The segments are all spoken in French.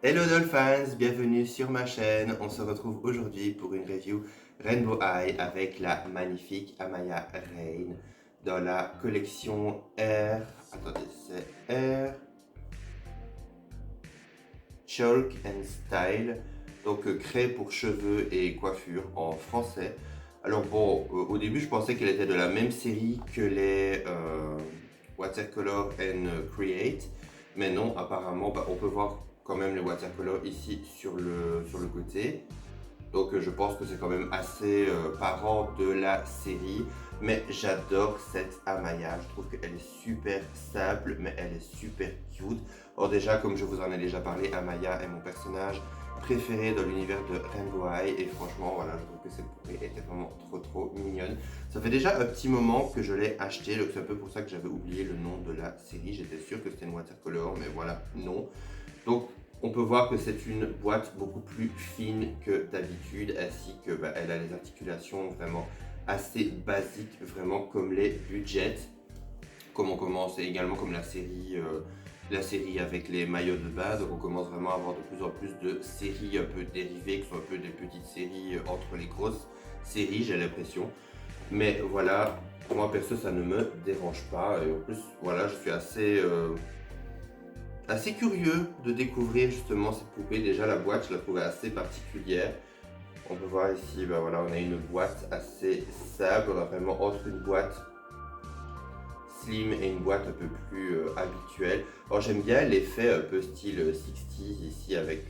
Hello Dolphins, bienvenue sur ma chaîne. On se retrouve aujourd'hui pour une review Rainbow Eye avec la magnifique Amaya Rain dans la collection Air. Attendez, c'est Air Chalk and Style, donc créé pour cheveux et coiffure en français. Alors bon, au début je pensais qu'elle était de la même série que les Watercolor and Create, mais non, apparemment on peut voir quand même les watercolors ici sur le côté. Donc je pense que c'est quand même assez parent de la série. Mais j'adore cette Amaya, je trouve qu'elle est super simple, mais elle est super cute. Or déjà, comme je vous en ai déjà parlé, Amaya est mon personnage préféré dans l'univers de Rainbow Eye. Et franchement, voilà, je trouve que cette poupée était vraiment trop mignonne. Ça fait déjà un petit moment que je l'ai acheté, donc c'est un peu pour ça que j'avais oublié le nom de la série. J'étais sûr que c'était une watercolor, mais voilà, non. Donc on peut voir que c'est une boîte beaucoup plus fine que d'habitude, ainsi que elle a les articulations vraiment assez basiques, vraiment comme les budgets, comme on commence, et également comme la série avec les maillots de base. Donc on commence vraiment à avoir de plus en plus de séries un peu dérivées, qui sont un peu des petites séries entre les grosses séries, j'ai l'impression. Mais voilà, pour moi perso, ça ne me dérange pas. Et en plus, voilà, je suis assez curieux de découvrir justement cette poupée. Déjà la boîte, je la trouvais assez particulière. On peut voir ici, voilà, on a une boîte assez simple. On a vraiment entre une boîte slim et une boîte un peu plus habituelle. Alors j'aime bien l'effet un peu style 60s ici avec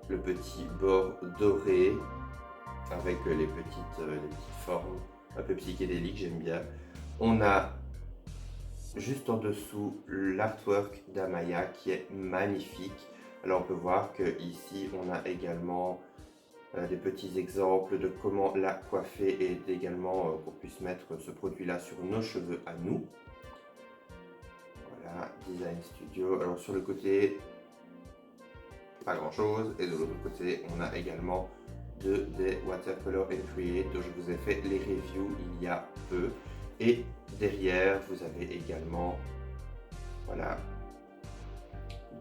le petit bord doré, avec les petites formes un peu psychédéliques, j'aime bien. On a juste en dessous l'artwork d'Amaya qui est magnifique. Alors on peut voir que ici on a également des petits exemples de comment la coiffer et également qu'on puisse mettre ce produit là sur nos cheveux à nous. Voilà, Design Studio. Alors sur le côté, pas grand chose, et de l'autre côté on a également des Watercolor and Create dont je vous ai fait les reviews il y a peu. Et derrière vous avez également, voilà,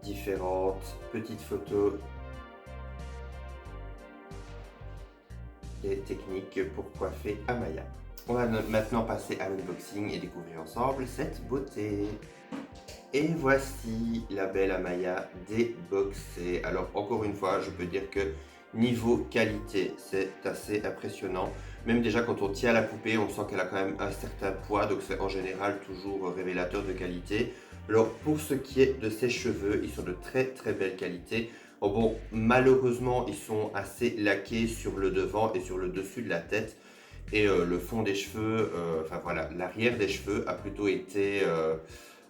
différentes petites photos et techniques pour coiffer Amaya. On va maintenant passer à l'unboxing et découvrir ensemble cette beauté. Et voici la belle Amaya déboxée. Alors encore une fois, je peux dire que niveau qualité, c'est assez impressionnant. Même déjà quand on tient la poupée, on sent qu'elle a quand même un certain poids, donc c'est en général toujours révélateur de qualité. Alors pour ce qui est de ses cheveux, ils sont de très belle qualité. Oh bon, malheureusement, ils sont assez laqués sur le devant et sur le dessus de la tête. Et le fond des cheveux, enfin voilà, l'arrière des cheveux a plutôt été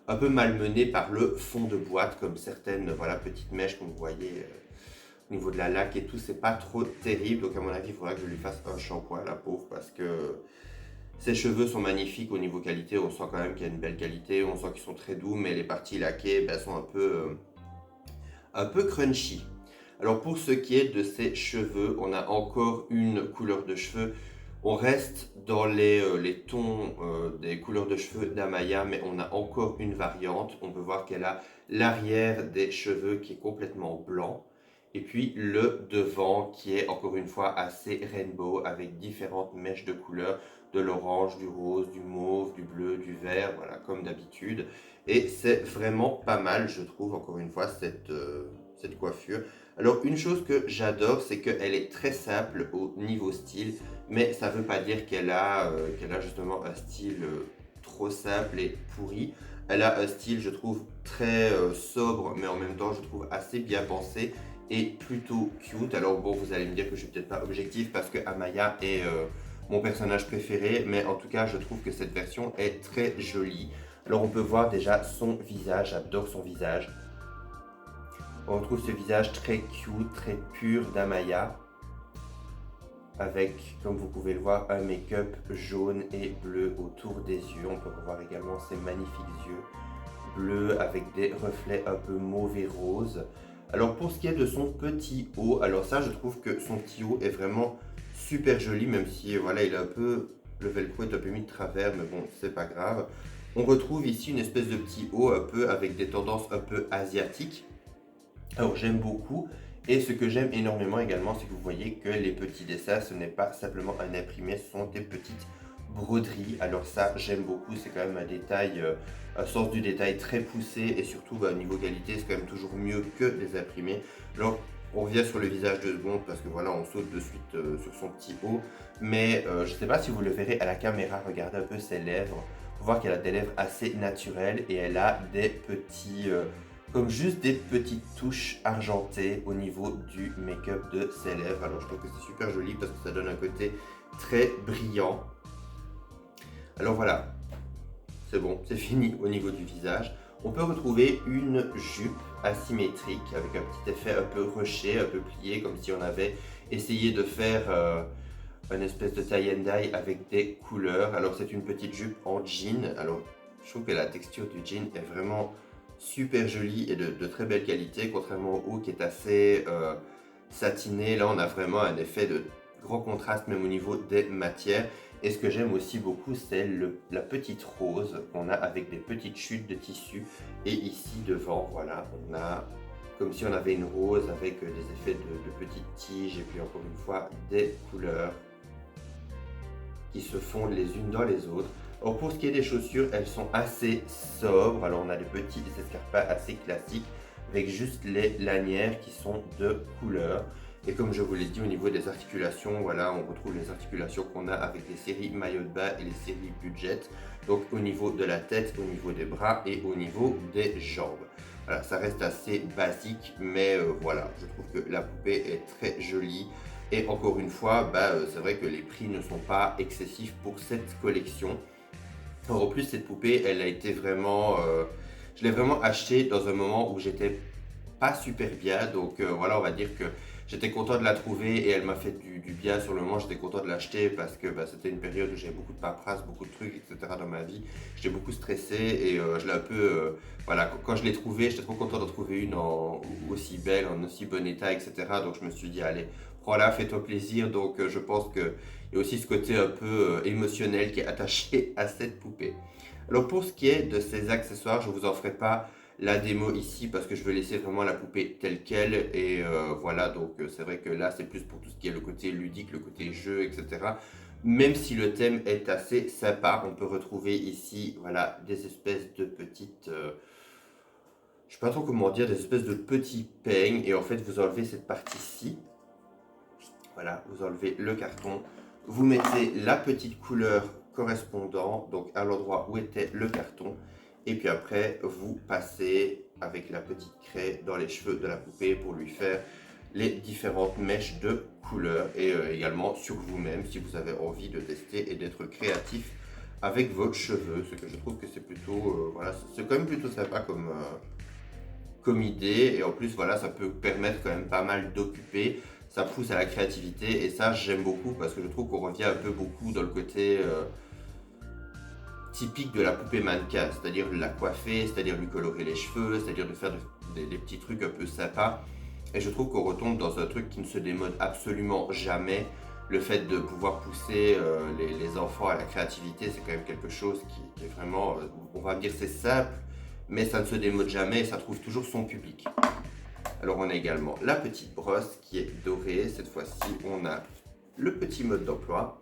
un peu malmené par le fond de boîte, comme certaines voilà, petites mèches que vous voyez au niveau de la laque et tout. C'est pas trop terrible, donc à mon avis, il faudra que je lui fasse un shampoing, la pauvre, parce que ses cheveux sont magnifiques au niveau qualité. On sent quand même qu'il y a une belle qualité, on sent qu'ils sont très doux, mais les parties laquées sont un peu crunchy. Alors pour ce qui est de ses cheveux, on a encore une couleur de cheveux. On reste dans les tons des couleurs de cheveux d'Amaya, mais on a encore une variante. On peut voir qu'elle a l'arrière des cheveux qui est complètement blanc. Et puis le devant qui est encore une fois assez rainbow avec différentes mèches de couleurs, de l'orange, du rose, du mauve, du bleu, du vert, voilà, comme d'habitude. Et c'est vraiment pas mal, je trouve, encore une fois, cette coiffure. Alors, une chose que j'adore, c'est qu'elle est très simple au niveau style, mais ça ne veut pas dire qu'elle a justement un style trop simple et pourri. Elle a un style, je trouve, très sobre, mais en même temps, je trouve assez bien pensé et plutôt cute. Alors bon, vous allez me dire que je suis peut-être pas objectif parce que Amaya est mon personnage préféré, mais en tout cas, je trouve que cette version est très jolie. Alors on peut voir déjà son visage, j'adore son visage. On retrouve ce visage très cute, très pur d'Amaya, avec, comme vous pouvez le voir, un make-up jaune et bleu autour des yeux. On peut revoir également ses magnifiques yeux bleus avec des reflets un peu mauve et rose. Alors pour ce qui est de son petit haut, alors ça je trouve que son petit haut est vraiment super joli, même si voilà, il est un peu, le velcro est un peu mis de travers, mais bon, c'est pas grave. On retrouve ici une espèce de petit haut un peu avec des tendances un peu asiatiques. Alors j'aime beaucoup. Et ce que j'aime énormément également, c'est que vous voyez que les petits dessins, ce n'est pas simplement un imprimé, ce sont des petites broderies. Alors ça, j'aime beaucoup, c'est quand même un détail, un sens du détail très poussé et surtout au niveau qualité, c'est quand même toujours mieux que des imprimés. Alors on revient sur le visage 2 secondes parce que voilà, on saute de suite sur son petit haut. Mais je ne sais pas si vous le verrez à la caméra, regardez un peu ses lèvres. Faut voir qu'elle a des lèvres assez naturelles et elle a des petits, comme juste des petites touches argentées au niveau du make-up de ses lèvres. Alors je trouve que c'est super joli parce que ça donne un côté très brillant. Alors voilà, c'est bon, c'est fini au niveau du visage. On peut retrouver une jupe asymétrique avec un petit effet un peu ruché, un peu plié, comme si on avait essayé de faire une espèce de tie and dye avec des couleurs. Alors c'est une petite jupe en jean. Alors je trouve que la texture du jean est vraiment super jolie et de très belle qualité, contrairement au haut qui est assez satiné. Là on a vraiment un effet de grand contraste même au niveau des matières. Et ce que j'aime aussi beaucoup, c'est la petite rose qu'on a avec des petites chutes de tissu. Et ici devant, voilà, on a comme si on avait une rose avec des effets de petites tiges et puis encore une fois des couleurs qui se fondent les unes dans les autres. Or pour ce qui est des chaussures, elles sont assez sobres. Alors on a des petits escarpins assez classiques avec juste les lanières qui sont de couleur. Et comme je vous l'ai dit, au niveau des articulations, voilà, on retrouve les articulations qu'on a avec les séries maillot de bain et les séries budget. Donc au niveau de la tête, au niveau des bras et au niveau des jambes. Voilà, ça reste assez basique, mais voilà, je trouve que la poupée est très jolie. Et encore une fois, c'est vrai que les prix ne sont pas excessifs pour cette collection. En plus, cette poupée, elle a été vraiment... je l'ai vraiment achetée dans un moment où j'étais pas super bien. Donc voilà, on va dire que j'étais content de la trouver et elle m'a fait du bien sur le moment. J'étais content de l'acheter parce que c'était une période où j'avais beaucoup de paperasse, beaucoup de trucs, etc. dans ma vie. J'étais beaucoup stressé et je l'ai un peu... voilà, quand je l'ai trouvée, j'étais trop content de trouver une aussi belle, en aussi bon état, etc. Donc je me suis dit, allez, prends-la, fais-toi plaisir. Donc je pense qu'il y a aussi ce côté un peu émotionnel qui est attaché à cette poupée. Alors pour ce qui est de ces accessoires, je ne vous en ferai pas la démo ici parce que je veux laisser vraiment la poupée telle qu'elle et voilà, donc c'est vrai que là c'est plus pour tout ce qui est le côté ludique, le côté jeu, etc. Même si le thème est assez sympa, on peut retrouver ici voilà des espèces de petites, je sais pas trop comment dire, des espèces de petits peignes et en fait vous enlevez cette partie-ci, voilà, vous enlevez le carton, vous mettez la petite couleur correspondant donc à l'endroit où était le carton et puis après vous passez avec la petite craie dans les cheveux de la poupée pour lui faire les différentes mèches de couleurs et également sur vous-même si vous avez envie de tester et d'être créatif avec vos cheveux, ce que je trouve que c'est plutôt voilà, c'est quand même plutôt sympa comme idée et en plus voilà ça peut permettre quand même pas mal d'occuper, ça pousse à la créativité et ça j'aime beaucoup parce que je trouve qu'on revient un peu beaucoup dans le côté typique de la poupée mannequin, c'est-à-dire la coiffer, c'est-à-dire lui colorer les cheveux, c'est-à-dire de faire des petits trucs un peu sympas et je trouve qu'on retombe dans un truc qui ne se démode absolument jamais. Le fait de pouvoir pousser les enfants à la créativité, c'est quand même quelque chose qui est vraiment, on va dire c'est simple, mais ça ne se démode jamais et ça trouve toujours son public. Alors on a également la petite brosse qui est dorée, cette fois-ci on a le petit mode d'emploi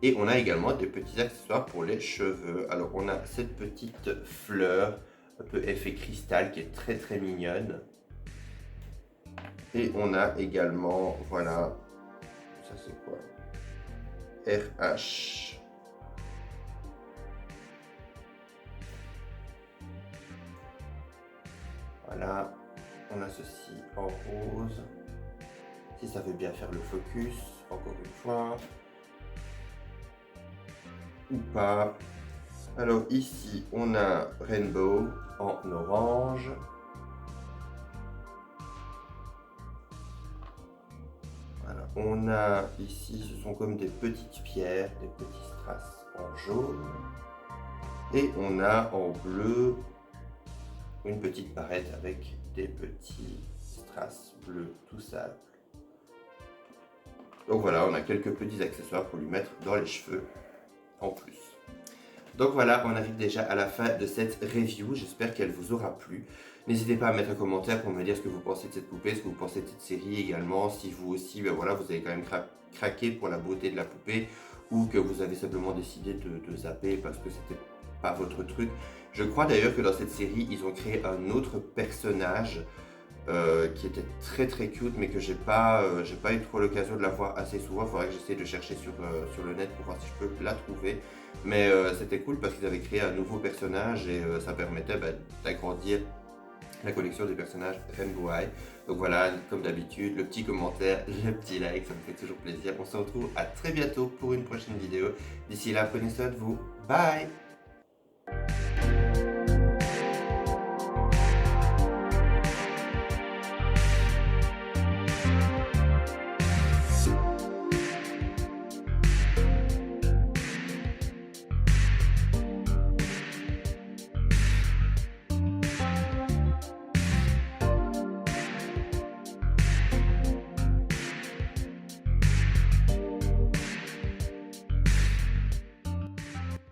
et on a également des petits accessoires pour les cheveux. Alors on a cette petite fleur un peu effet cristal qui est très très mignonne et on a également, voilà, ça c'est quoi, RH. Voilà, on a ceci en rose. Si ça veut bien faire le focus, encore une fois. Ou pas. Alors ici, on a Rainbow en orange. Voilà. On a ici, ce sont comme des petites pierres, des petits strass en jaune. Et on a en bleu une petite barrette avec des petits strass bleus tout simples. Donc voilà, on a quelques petits accessoires pour lui mettre dans les cheveux en plus. Donc voilà, on arrive déjà à la fin de cette review, j'espère qu'elle vous aura plu. N'hésitez pas à mettre un commentaire pour me dire ce que vous pensez de cette poupée, ce que vous pensez de cette série également, si vous aussi, ben voilà, vous avez quand même craqué pour la beauté de la poupée, ou que vous avez simplement décidé de zapper parce que c'était pas votre truc. Je crois d'ailleurs que dans cette série, ils ont créé un autre personnage qui était très très cute, mais que j'ai pas eu trop l'occasion de la voir assez souvent. Il faudrait que j'essaie de chercher sur le net pour voir si je peux la trouver. Mais c'était cool parce qu'ils avaient créé un nouveau personnage et ça permettait d'agrandir la collection des personnages Rainbow High. Donc voilà, comme d'habitude, le petit commentaire, le petit like, ça me fait toujours plaisir. On se retrouve à très bientôt pour une prochaine vidéo. D'ici là, prenez soin de vous. Bye!